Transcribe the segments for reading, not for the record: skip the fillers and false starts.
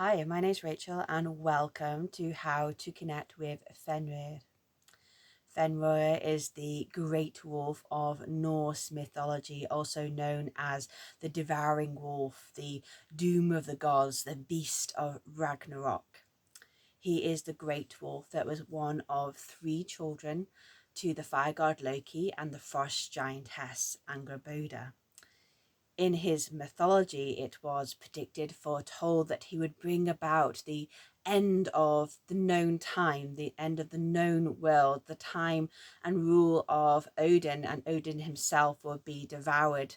Hi, my name is Rachel and welcome to How to Connect with Fenrir. Fenrir is the great wolf of Norse mythology, also known as the devouring wolf, the doom of the gods, the beast of Ragnorak. He is the great wolf that was one of three children to the Fire God Loki and the frost giantess Angorboda. In his mythology, it was predicted, foretold that he would bring about the end of the known time, the end of the known world, the time and rule of Odin, and Odin himself would be devoured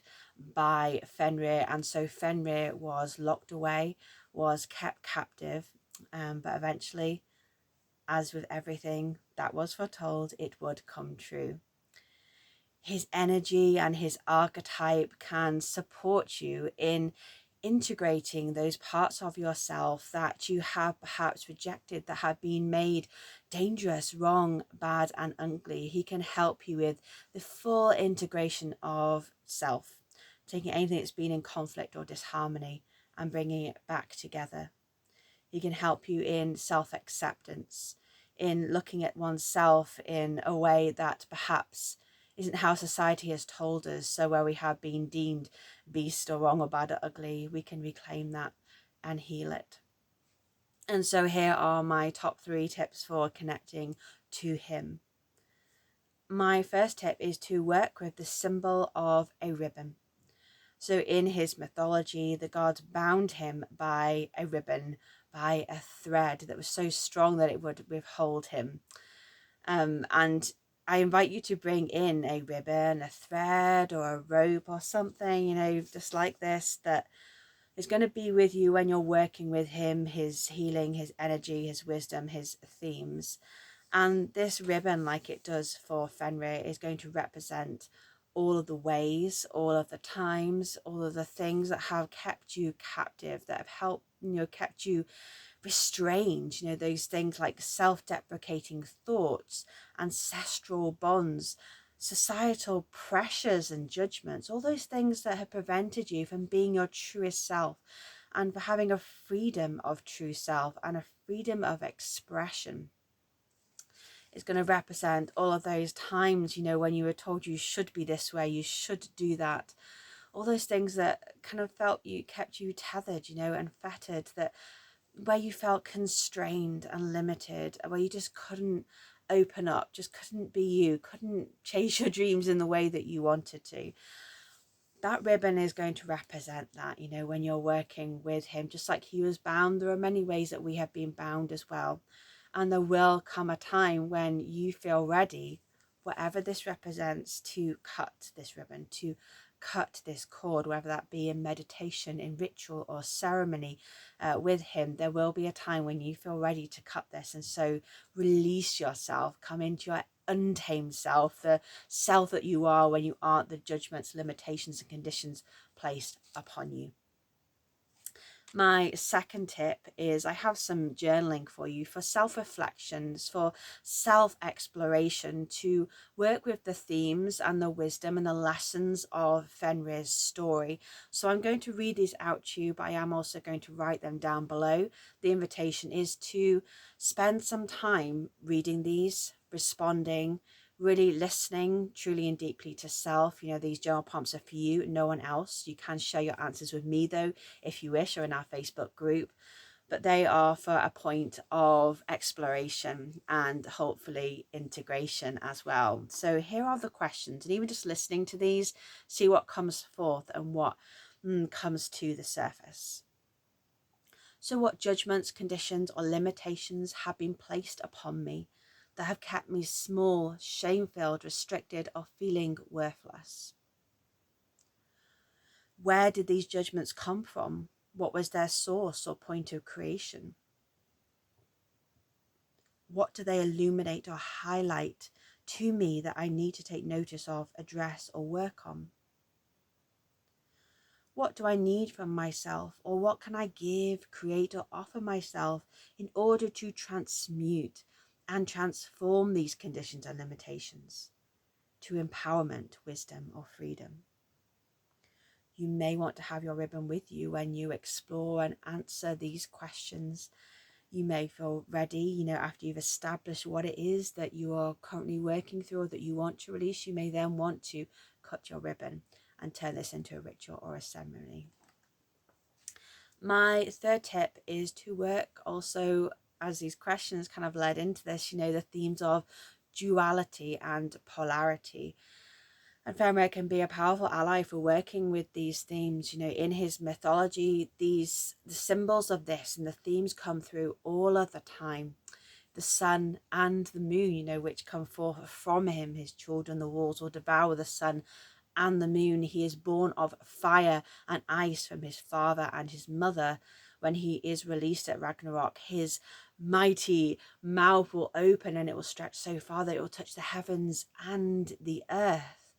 by Fenrir. And so Fenrir was locked away, was kept captive, but eventually, as with everything that was foretold, it would come true. His energy and his archetype can support you in integrating those parts of yourself that you have perhaps rejected, that have been made dangerous, wrong, bad, and ugly. He can help you with the full integration of self, taking anything that's been in conflict or disharmony and bringing it back together. He can help you in self-acceptance, in looking at oneself in a way that perhaps isn't how society has told us. So where we have been deemed beast or wrong or bad or ugly, we can reclaim that and heal it. And so here are my top 3 tips for connecting to him. My first tip is to work with the symbol of a ribbon. So in his mythology, the gods bound him by a ribbon, by a thread that was so strong that it would withhold him. And I invite you to bring in a ribbon, a thread, or a rope or something, just like this, that is going to be with you when you're working with him, his healing, his energy, his wisdom, his themes. And this ribbon, like it does for Fenrir, is going to represent all of the ways, all of the times, all of the things that have kept you captive, that have helped, kept you restrained, those things like self-deprecating thoughts, ancestral bonds, societal pressures and judgments, all those things that have prevented you from being your truest self and for having a freedom of true self and a freedom of expression. It's going to represent all of those times, when you were told you should be this way, you should do that. All those things that kind of kept you tethered, and fettered, that where you felt constrained and limited, where you just couldn't open up, just couldn't be you, couldn't chase your dreams in the way that you wanted to. That ribbon is going to represent that, when you're working with him, just like he was bound. There are many ways that we have been bound as well. And there will come a time when you feel ready, whatever this represents, to cut this ribbon, to cut this cord, whether that be in meditation, in ritual or ceremony with him. There will be a time when you feel ready to cut this. And so release yourself, come into your untamed self, the self that you are when you aren't the judgments, limitations and conditions placed upon you. My second tip is I have some journaling for you, for self-reflections, for self-exploration, to work with the themes and the wisdom and the lessons of Fenrir's story. So I'm going to read these out to you, but I am also going to write them down below. The invitation is to spend some time reading these, responding, really listening truly and deeply to self. These journal prompts are for you, no one else. You can share your answers with me though, if you wish, or in our Facebook group, but they are for a point of exploration and hopefully integration as well. So here are the questions, and even just listening to these, see what comes forth and what comes to the surface. So what judgments, conditions or limitations have been placed upon me that have kept me small, shame-filled, restricted, or feeling worthless? Where did these judgments come from? What was their source or point of creation? What do they illuminate or highlight to me that I need to take notice of, address, or work on? What do I need from myself, or what can I give, create, or offer myself in order to transmute and transform these conditions and limitations to empowerment, wisdom, or freedom? You may want to have your ribbon with you when you explore and answer these questions. You may feel ready, you know, after you've established what it is that you are currently working through or that you want to release. You may then want to cut your ribbon and turn this into a ritual or a ceremony. My third tip is to work also, as these questions kind of led into this, you know, the themes of duality and polarity. And Fenrir can be a powerful ally for working with these themes. You know, in his mythology, the symbols of this and the themes come through all of the time. The sun and the moon, you know, which come forth from him. His children, the wolves, will devour the sun and the moon. He is born of fire and ice from his father and his mother. When he is released at Ragnorak, his mighty mouth will open and it will stretch so far that it will touch the heavens and the earth.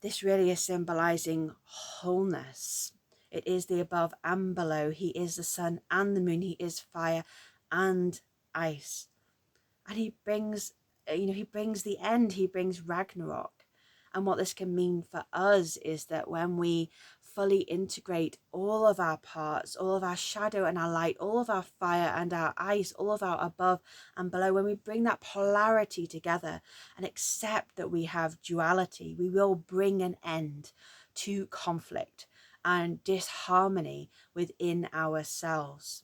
This really is symbolizing wholeness. It is the above and below. He is the sun and the moon. He is fire and ice. And he brings, he brings the end. He brings Ragnarok. And what this can mean for us is that when we fully integrate all of our parts, all of our shadow and our light, all of our fire and our ice, all of our above and below, when we bring that polarity together and accept that we have duality, we will bring an end to conflict and disharmony within ourselves.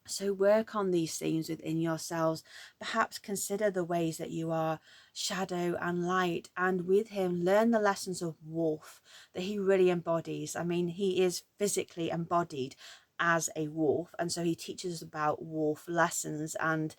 So work on these themes within yourselves. Perhaps consider the ways that you are shadow and light, and with him learn the lessons of wolf that he really embodies. I mean, he is physically embodied as a wolf, and so he teaches about wolf lessons. And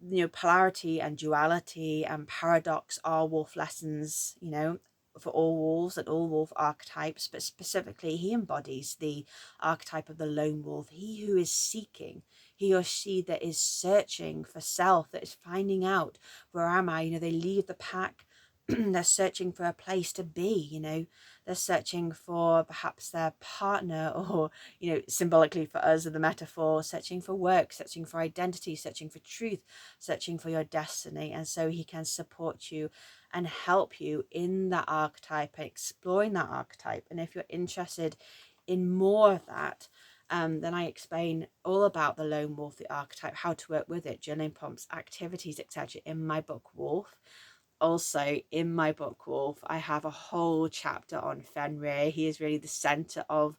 you know, polarity and duality and paradox are wolf lessons, you know, for all wolves and all wolf archetypes, but specifically he embodies the archetype of the lone wolf, he who is seeking, he or she that is searching for self, that is finding out, where am I? You know, they leave the pack. They're searching for a place to be, you know, they're searching for perhaps their partner, or, you know, symbolically for us, the metaphor, searching for work, searching for identity, searching for truth, searching for your destiny. And so he can support you and help you in that archetype, exploring that archetype. And if you're interested in more of that, then I explain all about the lone wolf, the archetype, how to work with it, journaling prompts, activities, etc. in my book Wolf. Also, in my book Wolf, I have a whole chapter on Fenrir. He is really the center of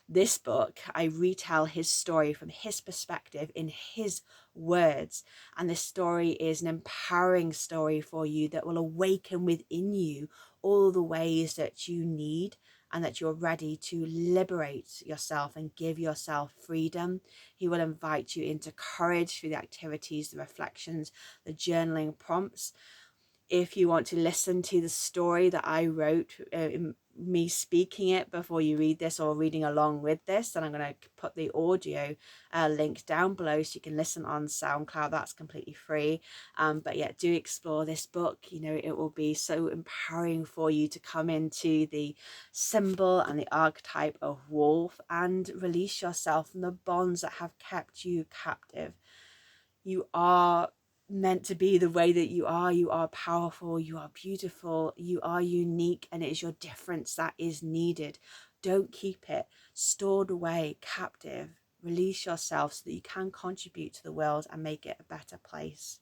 this book. I retell his story from his perspective in his words, and this story is an empowering story for you that will awaken within you all the ways that you need and that you're ready to liberate yourself and give yourself freedom. He will invite you into courage through the activities, the reflections, the journaling prompts. If you want to listen to the story that I wrote, me speaking it before you read this or reading along with this, then I'm going to put the audio link down below so you can listen on SoundCloud. That's completely free. But yeah, do explore this book. You know, it will be so empowering for you to come into the symbol and the archetype of wolf and release yourself from the bonds that have kept you captive. You are meant to be the way that you are. You are powerful, you are beautiful, you are unique, and it is your difference that is needed. Don't keep it stored away, captive. Release yourself so that you can contribute to the world and make it a better place.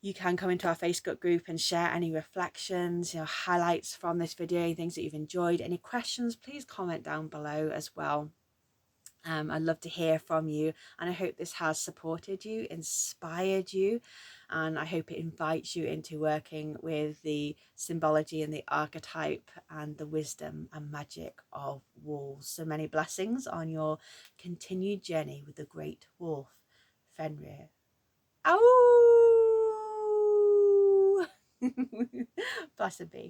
You can come into our Facebook group and share any reflections, you know, highlights from this video, any things that you've enjoyed, any questions, please comment down below as well. I'd love to hear from you, and I hope this has supported you, inspired you, and I hope it invites you into working with the symbology and the archetype and the wisdom and magic of wolves. So many blessings on your continued journey with the great wolf, Fenrir. Ow! Blessed be.